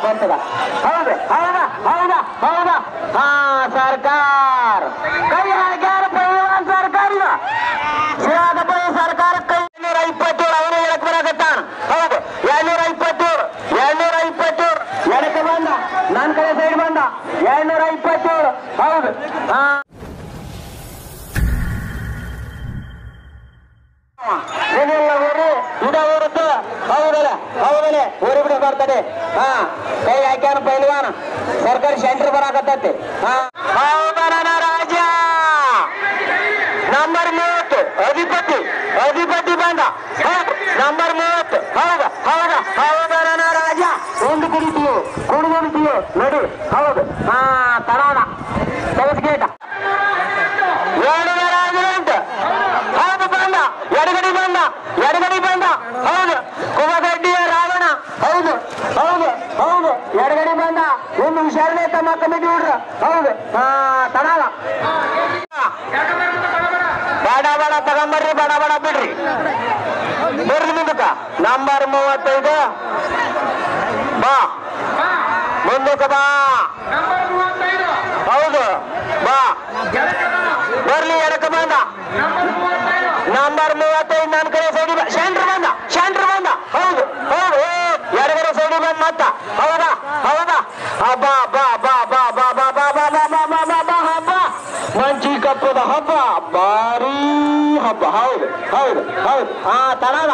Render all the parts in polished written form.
ಬರ್ತದ. ಹೌದು ಹೌದಾ ಹೌದಾ ಹೌದಾ. ಹಾ ಸರ್ಕಾರ ಕೈ ಹಾಕ್ಯಾರ ಪೈಲ್ವಾನ್ ಸರ್ಕಾರ ಇವ ಸಿರಾದಪ್ಪ ಸರ್ಕಾರಕ್ಕೆ 227 ಅವನು ಎಡಕ್ ಬರಾಕತ್ತಾನ. ಹೌದು 227 ಎಡಕ್ಕೆ ಬಂದ, ನನ್ನ ಕಡೆ ಸೈಡ್ ಬಂದ 227. ಹೌದು ಊರದ್ದು ಹೌದಲ್ಲ ಹೌದಲ್ಲ ಊರಿ ಬಿಡ ಬರ್ತದೆ. ಹಾ ಕೈ ಹಾಕ್ಯಾನ ಪೈಲ್ವಾನ ಸರ್ಕಾರಿ ಸೆಂಟರ್ ಬರಾಕತ್ತೈತಿ. ಹೌದನ ರಾಜ ನಂಬರ್ 30 ಅಧಿಪತಿ ಬಂದ. ನಂಬರ್ 30 ಹೌದನ ರಾಜ ಒಂದು ಕುಡಿತೀಯೋ ನೋಡಿ. ಹೌದು ಹಾ ತರಾದ ಕೆಲಸಗೇಟ ಹೌದು ಬಂದ ಎಡಗಡಿ ಬಂದ. ಹೌದು ಕುಮಗಡ್ಡಿಯ ರಾವಣ. ಹೌದು ಎಡಗಡಿ ಬಂದ. ಒಂದು ಹುಷಾರನೆ ತಮ್ಮ ಕಮಿಟಿ ಹುಡ್ರ. ಹೌದು ತಡಾಲ ಬಡ ತಗೊಂಬರ್ರಿ, ಬಡ ಬಿಡ್ರಿ ಮುಂದಕ್ಕ. ನಂಬರ್ 35 ಬಾ ಮುಂದಕ್ಕೆ ಬಾ. ಹೌದು ಬಾ ಬರ್ಲಿ ಎಡಕ್ಕೆ ಬಂದ. ನಂಬರ್ 35 ನನ್ನ ಕಡೆ ಸೈಡಿ ಸೆಂಟ್ರ್ ಬಂದ. ಹೌದು ಎಡಗಡೆ ಸೈಡಿ ಬಂದ ಮತ್ತ. ಹೌದಾ ಹಬ್ಬ ಮಂಚಿ ಕಪ್ಪದ ಹಬ್ಬ ಬಾರಿ ಹಬ್ಬ. ಹೌದು ತಡದ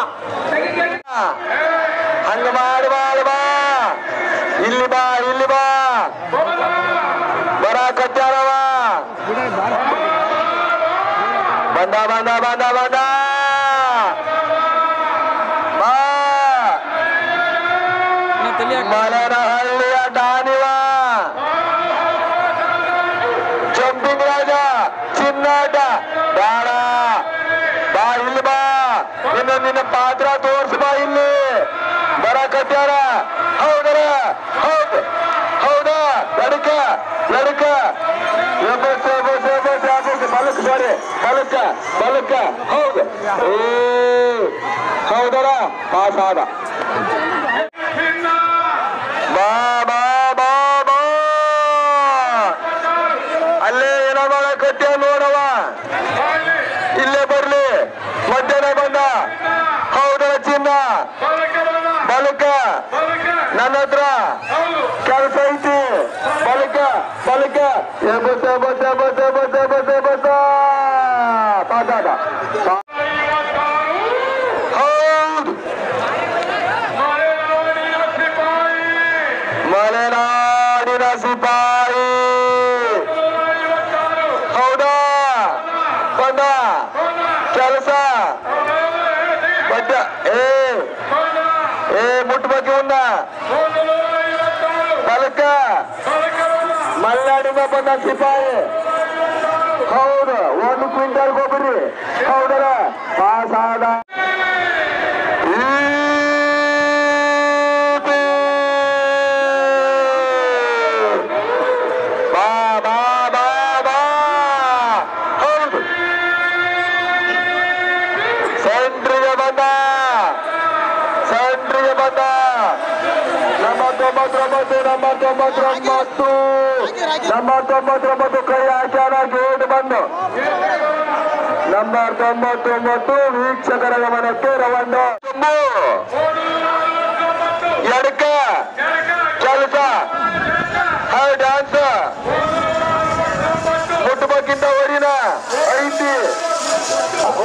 ಹಂಗ ಬಾ ಇಲ್ಲಿ ಬಾ ಬರಾಕತ್ತಾರವ. ಬಂದ ಮಲನಹಳ್ಳಿಯ ದಾನಿವ ಜಂಪಿಂಗ್ ರಾಜ ಚಿನ್ನಾಟ ಬಾಳ ಬಾ ಇಲ್ಲಿ ಬಾ. ನಿನ್ನ ಪಾತ್ರ ತೋರ್ಸ್ ಬಾ ಇಲ್ಲಿ ಬರಾಕತ್ಯಾರ. ಹೌದಾ ಲಡಕ ಬಲಕ್ಕ ಹೌದು ಹೌದರ ಪಾಸ್ ಆದ. ಬಾ ಅಲ್ಲೇ ಏನೋ ಮಾಡಕತ್ಯ ನೋಡವ. ಇಲ್ಲೇ ಬರ್ಲಿ ಮಧ್ಯಾಹ್ನ ಬಂದ. ಹೌದರ ಚಿನ್ನ ಬಲಕ ನನ್ನ ಹತ್ರ ಕೆಲಸ ಐತಿ. ಬಲಕ ಬಸ ಪಾಸಾದ. ಹೌದು ಮಲೆನಾಡಿನ ಸಿಪಾಯಿ. ಹೌದಾ ಬಂದ ಕೆಲಸ ಮುಟ್ಬಕ್ಕೆ ಉಂದ ಬಲಕ ಮಲೆನಾಡಿನ ಬಂದ ಸಿಪಾಯಿ. ಹೌದು 1 ಕ್ವಿಂಟಲ್ ಗೊಬ್ಬರಿ. ಹೌದರ ಪಾಸಾದ. ಹೌದು ಸೆಂಟ್ರಿಗೆ ಬಂದ. ನಂಬರ್ 99 ಕೈ ಹಾಕ್ಯಾರ ಗೇಟ್ ಬಂದು. ನಂಬರ್ 99 ವೀಕ್ಷಕರ ಗಮನಕ್ಕೆ ರವಂಡ. ಎಡಕ ಕೆಲಸ ಡ್ಯಾನ್ಸ್ ಮುಟ್ಟಬೇಕಿಂತ ಓಡಿನ ಐತಿ.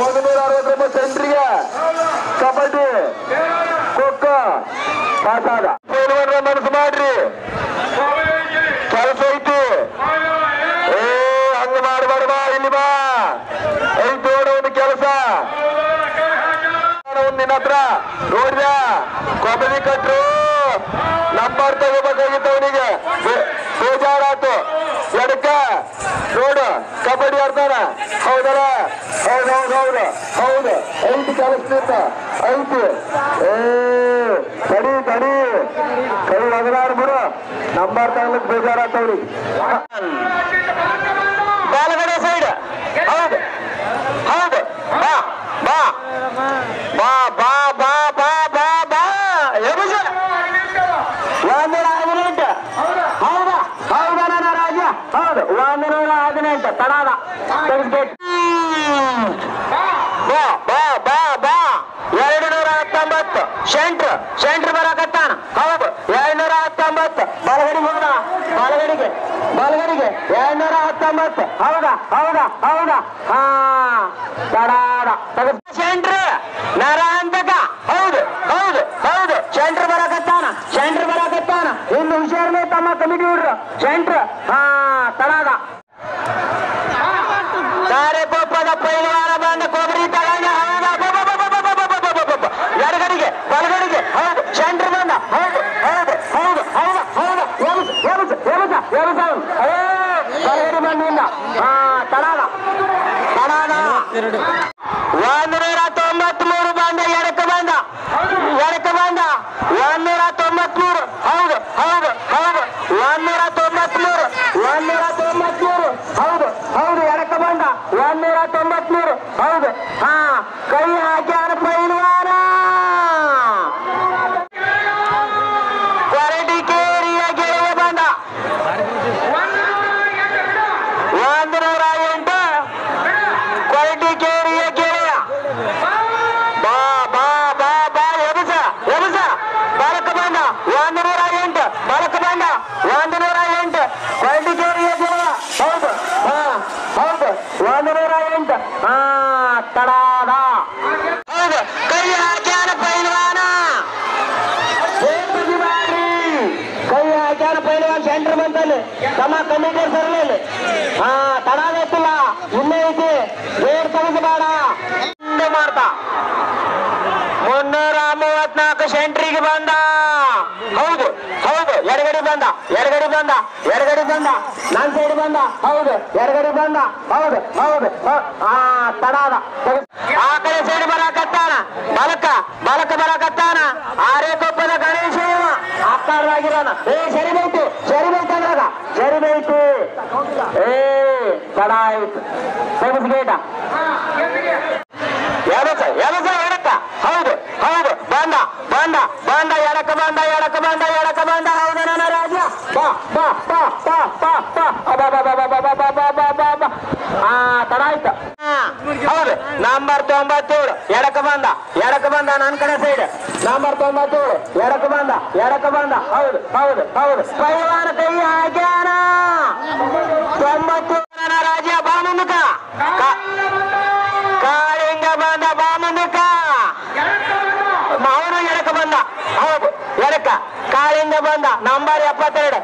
169 ಸೆಂಟ್ರಿಗೆ ಕಬಡ್ಡಿ ಖೋಖೋ ಪಾಸಾದ. ಮನಸ್ಸು ಮಾಡ್ರಿ ಕೆಲಸ ಐತಿ. ಹಂಗ ಮಾಡಬಾರ ಬಾ ಇಲ್ಲಿ ಬಾ ಐತಿ ನೋಡ ಒಂದು ಕೆಲಸ. ನಿನ್ನ ಹತ್ರ ನೋಡ್ದ ಕಬಡ್ಡಿ ಕಟ್ರು ನಂಬರ್ ತಗೋಬೇಕಾಗಿತ್ತು ಅವನಿಗೆ. ಬೇಜಾರಾತು. ಎಡಕ ನೋಡು ಕಬಡ್ಡಿ ಆಡ್ತಾನ. ಹೌದಲ್ಲ ಹೌದು ಐತಿ ಕೆಲಸದಿಂದ ಐತಿ. ತಡಿ ಕೈ ನಗಲಾರ ಬಿಡು. ನಂಬರ್ ತಗೊಳಕ್ ಬೇಜಾರಾತವ್ರಿಗೆ. ಬಾಲಗಡೆ ಸೈಡ್ ಹೌದು ಬಾ ಎಬುಜ ಹೌದು ತಡಾದ ತೆಗೆಸ್ಬೇಕು. ಬಾ ಬಾ ಬಾ ಬಾ 219 ಸೆಂಟ್ರ್ ಬರಕತ್ತಾನ. ಹೌದು 219 ಬಲಗಡಿಗೆ 219. ಹೌದಾ ಹಾ ತಡಾದ ಸೆಂಟ್ರ್ ನರ ಅಂತಕ. ಹೌದು ಸೆಂಟ್ರ್ ಬರಕತ್ತಾನ ಇನ್ನು ಹುಷಾರ್ನೇ ತಮ್ಮ ಕಮಿಟಿ ಹುಡ್ರು ಸೆಂಟ್ರ್. ಹಾ ತಡಾದ ತಾರೆಕೊಪ್ಪದ ಪೈಲ್ವಾನ ಬಂದ ಕೊಬ್ಬರಿ ತಗೊಂಡ. ಎಡಗಡಿಗೆ ಬಲಗಡಿಗೆ. ಹೌದು ಸೆಂಟ್ರ್ ಬಂದ. ಹೌದು ಬಲಗಡಿ ಬಂದಿಂದ. ಹಾ ತಡಾದ 193 ಬಂದ. ಎಡಕ್ಕೆ ಬಂದ 193. ಹೌದು 193. ಹೌದು ಎಡಕ್ಕೆ ಬಂದ 193. ಹೌದು ಹಾ ಕೈ ಹಾಕ್ಯಾನ ಪೈಲ್ವಾನ. ಕೊರಟಿಕೇರಿಯ ಗೆಳೆಯ ಬಂದ 108. ಕೊರಟಿಕೇರಿಯ ಗೆಳೆಯ ಬಾ ಬಾ ಬಾ ಬಾ ಎಬಸ ಬಲಕ್ಕೆ ಬಂದ 108. ಬಲಕ್ಕೆ ಬಂದ 108. ಕೊರಟಿಕೇರಿಯ ಗೆಳೆಯ. ಹೌದು 108. ಹಾ ತಡಾದ. ಹೌದು ಕೈ ಹಾಕ್ಯಾನ ಪೈಲ್ವಾನ. ಕೈ ಹಾಕ್ಯಾನ ಪೈಲ್ವಾನ ಸೆಂಟ್ರ್ ಬಂತಲ್ಲಿ ತಮ್ಮ ಕಮಿಟಿ ಸರಲಿ. ಹಾ ತಡಾದ ಇತ್ತಿಲ್ಲ ಇನ್ನೇ ಐತಿ. ಗೇರ್ ತೆಗೆಸಬೇಡ ಮಾಡ್ತಾ 334 ಸೆಂಟ್ರಿಗೆ ಬಂದ. ಹೌದು ಎಡಗಡಿ ಬಂದ ನನ್ ಸೈಡ್ ಬಂದ. ಹೌದು ಎಡಗಡಿ ಬಂದ. ಹೌದು ಹಾ ತಡಾದ. ಆ ಕಡೆ ಸೈಡ್ ಬರಕತ್ತಾನ. ಬಲಕ ಬರಕತ್ತಾನ. ಆರೇಕೊಪ್ಪದ ಗಣೇಶ ಆಕಾರವಾಗಿರೋಣ. ಸರಿಬೇಕು ಅಂದ್ರಾಗ ಸರಿಬೇಕು. ತಡ ಆಯ್ತು ತೆಗೆಸ್ಬೇಡ. ಎಡಕ. ಹೌದು ಬಂದ ಎಡಕ ಬಂದ. ಹೌದು ನನ್ನ ರಾಜ. ತಡ ಆಯ್ತು. ಹೌದು ನಂಬರ್ 97 ಎಡಕ ಬಂದ ನನ್ನ ಕಡೆ ಸೈಡ್. ನಂಬರ್ 97 ಎಡಕ ಬಂದ. ಹೌದು ಪೈಲ್ವಾನ ಕೈ ಹಾಕ್ಯಾನ 90. ರಾಜ್ಯ ಬಾ ಮುಂದಕ. ಕಾಳಿಂಗ ಬಂದ ಬಾ ಮುಂದಕ. ಅವನು ಎಡಕ ಬಂದ. ಹೌದು ಎಡಕ ಕಾಳಿಂಗ ಬಂದ. ನಂಬರ್ 72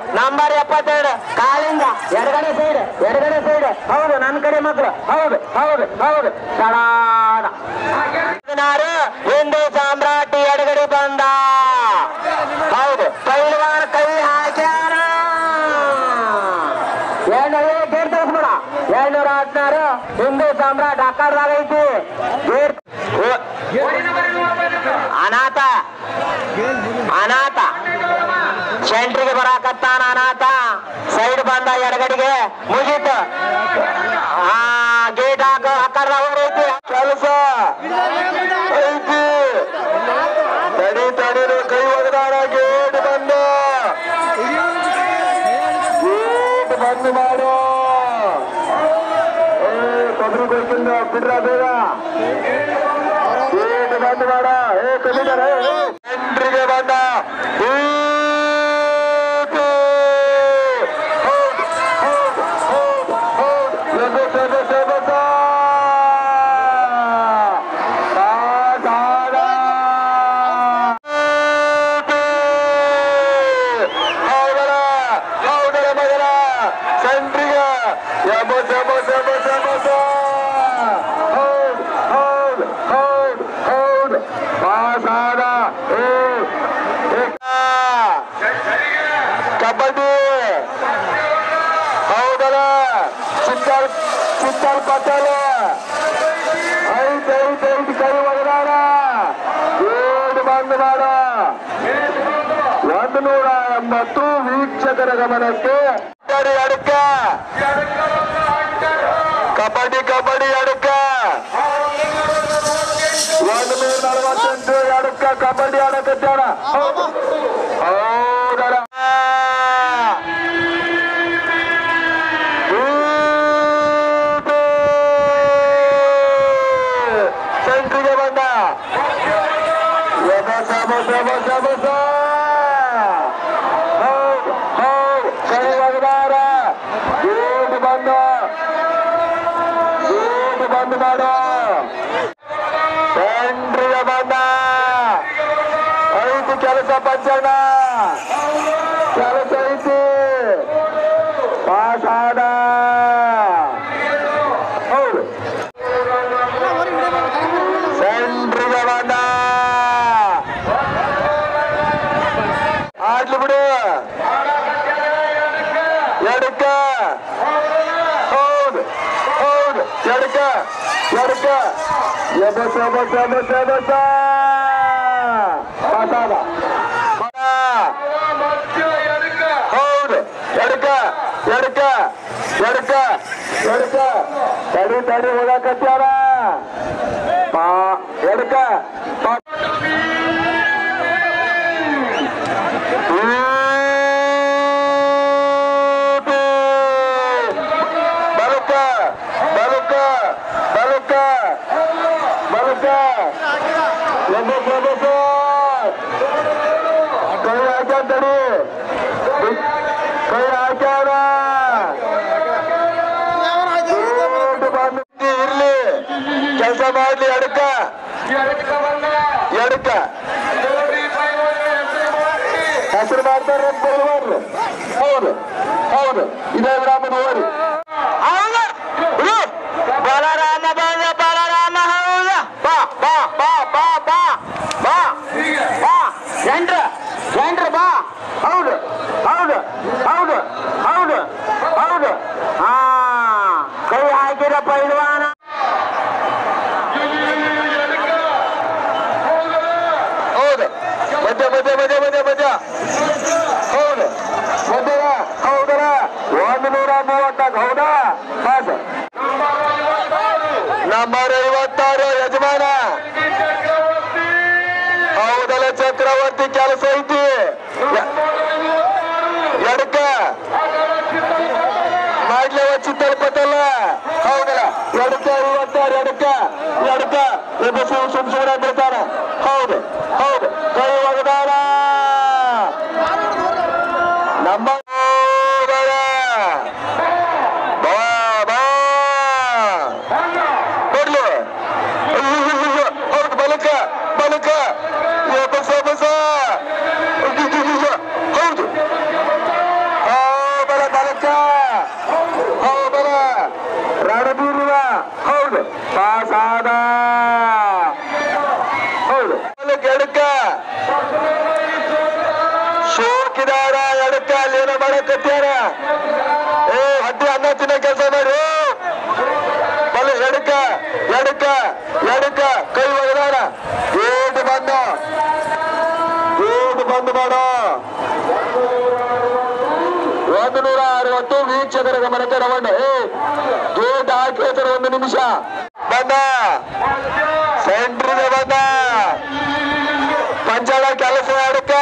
ಕಾಳಿಂಗ ಎಡಗಡೆ ಸೈಡ್. ಹೌದು ನನ್ನ ಕಡೆ ಮಕ್ಕಳು. ಹೌದು ತಡಾದ 16 ಹಿಂದೂ ಸಾಮ್ರಾಟಿ ಎಡಗಡೆ ಬಂದ. ಹೌದು ಪೈಲ್ವಾನ ಕೈ ಹಾಕ್ಯಾರ. 216 ಹಿಂದೂ ಸಾಮ್ರಾಟ್ ಅಕಾರದಾಗ ಐತಿ. ಅನಾಥ ಸೆಂಟ್ರಿಗೆ ಬರಾಕತ್ತಾನ. ಅನಾಥ ಸೈಡ್ ಬಂದ ಎಡಗಡಿಗೆ ಮುಗೀತು. ಗೇಟ್ ಹಾಕ ಅಕಾರದಾಗ ಐತಿ. ಕೆಲಸ ಐತಿ. ತಡಿ ಕೈ ಒಗದಾಡ. ಗೇಟ್ ಬಂದು ಮಾಡು. ತೊಂದ್ರೆ ಕೊಡ್ತಿಲ್ಲ ಬಿಡ್ರ ಬೇಗ. ಗೇಟ್ ಬಂದು ಮಾಡ. ಸೆಂಟ್ರಿಗೆ ಬಂದ. ಕಬಡ್ಡಿ ಹೌದಲ್ಲ. ಚಿತ್ತಲ್ ಪಟ್ಟಲ ಐದು ಕೈ ಒಗದಾರ. ಏಳು ಬಂದು ಮಾಡ 180 ವೀಕ್ಷಕರ ಗಮನಕ್ಕೆ. ಅಡಕ ಕಬಡ್ಡಿ ಅಡಕ 148 ಅಡಕ ಕಬಡ್ಡಿ ಆಡಕತ್ತಾರ. ಹೌದಲ್ಲ. ಬಂದು ಮಾಡು ಸೆಂಟ್ರಿಗೆ ಬಂದ ಐದು ಕೆಲಸ ಪಂಚಣ್ಣ ಕೆಲಸ ಐತಿ ಪಾಸಾದ ಹೌದು ಸೆಂಟ್ರಿಗೆ ಬಂದ ಆಡ್ಲಿ ಬಿಡು ಎಡಕ್ಕ ಹೌದು ಹೌದು ಎಡಕ್ಕ ಎಡಕ್ಕ ಎಬಸ ಎಬಸ ಎಬಸ ಎಬಸ ಪಾಸಾದ ಹೌದು ಎಡಕ್ಕ ಎಡಕ್ಕ ಎಡಕ್ಕ ಎಡಕ್ಕ ತಡಿ ತಡಿ ಹೋಗಕತ್ಯಾರ ಎಡಕ್ಕ ಬಲಕ ಬಲಕ ಬಲಕ ಬಲಕ ಎಬಸ ಎಬಸ ಕೈ ಹಾಕ್ಯಾರ ಕೈ ಹಾಕ್ಯಾರ ಇರ್ಲಿ ಕೆಲಸ ಮಾಡ್ಲಿ ಎಡಕ್ಕ ಎಡಕ್ಕ ಹೆಸರು ಮಾಡ್ತಾರೆ ಹೌದು ಹೌದು ಇದೇ ಗ್ರಾಮದ ಓರಿ ಬಾಲರಾಮ ಬಂದ ಬಾಲರಾಮ ಹೌದ ಬಾ ಬಾ ಬಾ ಬಾ ಬಾ ಬಾ ಬಾ ಎಂಟ್ರ ಎಂಟ್ರ ಬಾ ಹೌದು ಹೌದು ಹೌದು ಹೌದು ಹೌದು ಹಾ ಕೈ ಹಾಕಿರ ಪೈಲ್ವಾನ ಹೌದು ಮಧ್ಯ ಮಧ್ಯ ಮಧ್ಯ ಮಧ್ಯ ಮಧ್ಯ ಹೌದು ಮಧ್ಯ ಹೌದರ 134 ಹೌದಾ ಪಾಸ್ ನಂಬರ್ 56 ಯಜಮಾನ ಹೌದಲ್ಲ ಚಕ್ರವರ್ತಿ ಕೆಲಸ ಐತಿ ಎಡಕ್ಕ ಮಾಡ್ಲೇ ವಚ್ಚಿ ತಲುಪತ್ತಲ್ಲ ಹೌದಲ್ಲ ಎಡಕ್ಕ 56 ಎಡಕ್ಕ ಎಡಕ್ಕ ಎಬ್ಬಸು ಸುಮ್ಸುಮನೆ ಬಿಡ್ತಾರ ಹೌದು ಹೌದು ಕೈ ಒಗದಾರ ನಮ್ಮ ಹೌದು ಬಲಕ ಬಲಕ ಬಸ ಬಸ ಹೌದು ಬಲ ಬಲಕ ಹೌದಲ್ಲ ರಣಬೀರುವ ಹೌದು ಪಾಸಾದ ಹೌದು ಬಲಕ ಎಡಕ್ಕ ಶೋಕಿದಾರ ಎಡಕ್ಕ ಅಲ್ಲೇನ ಮಾಡಕತ್ಯಾರ ಏ ಹಡ್ಡಿ ಅನ್ನ ತಿನ್ನ ಕೆಲಸ ಮಾಡಿ ಬಲ ಎಡಕ್ಕ ಎಡಕ್ಕ ಎಡಕ್ಕ ಕೈ ಒಗದಾರ ಏಟು ಬಂದು ಮಾಡ 160 ವೀಕ್ಷಕರ ಗಮನಕ್ಕೆ ರವಣ್ಣ ಗೇಟ್ ಹಾಕಿರ್ತಾರೆ 1 ನಿಮಿಷ ಬಂದ ಸೆಂಟ್ರಿಗೆ ಬಂದ ಪಂಚಾಳ ಕೆಲಸ ಎಡಕ್ಕ